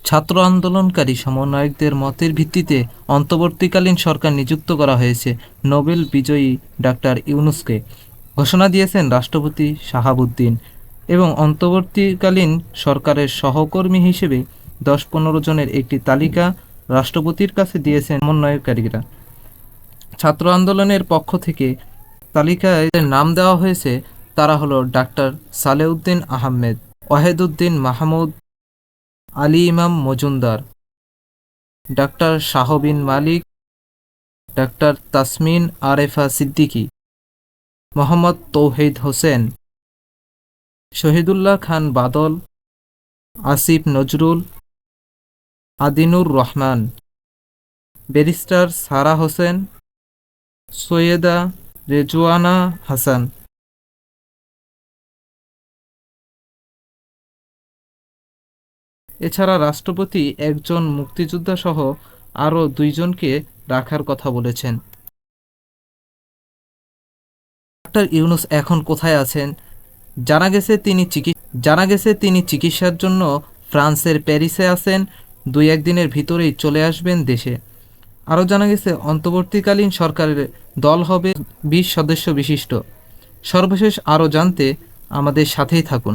ছাত্র আন্দোলনকারী সমন্বয়কদের মতের ভিত্তিতে অন্তর্বর্তীকালীন সরকার নিযুক্ত করা হয়েছে নোবেল বিজয়ী ডাক্তার ইউনূসকে, ঘোষণা দিয়েছেন রাষ্ট্রপতি শাহাবুদ্দিন। এবং অন্তর্বর্তীকালীন সরকারের সহকর্মী হিসেবে 10-15 জনের একটি তালিকা রাষ্ট্রপতির কাছে দিয়েছেন সমন্বয়কারীরা। ছাত্র আন্দোলনের পক্ষ থেকে তালিকায় নাম দেওয়া হয়েছে, তারা হলো ডাক্তার সালেউদ্দিন আহমেদ, ওয়াহেদুদ্দিন মাহমুদ, আলী ইমাম মজুমদার, ডাক্তার শাহবিন মালিক, ডাক্তার তাসমিন আরেফা সিদ্দিকী, মোহাম্মদ তৌহিদ হোসেন, শহীদুল্লাহ খান বাদল, আসিফ নজরুল, আদিনুর রহমান, ব্যারিস্টার সারা হোসেন, সৈয়দা রেজওয়ানা হাসান। এছাড়া রাষ্ট্রপতি একজন মুক্তিযোদ্ধা সহ আরও 2 জনকে রাখার কথা বলেছেন। ডাক্তার ইউনূস এখন কোথায় আছেন? জানা গেছে তিনি চিকিৎসার জন্য ফ্রান্সের প্যারিসে আছেন। 2-1 দিনের ভিতরেই চলে আসবেন দেশে। আরও জানা গেছে অন্তর্বর্তীকালীন সরকারের দল হবে 20 সদস্য বিশিষ্ট। সর্বশেষ আরও জানতে আমাদের সাথেই থাকুন।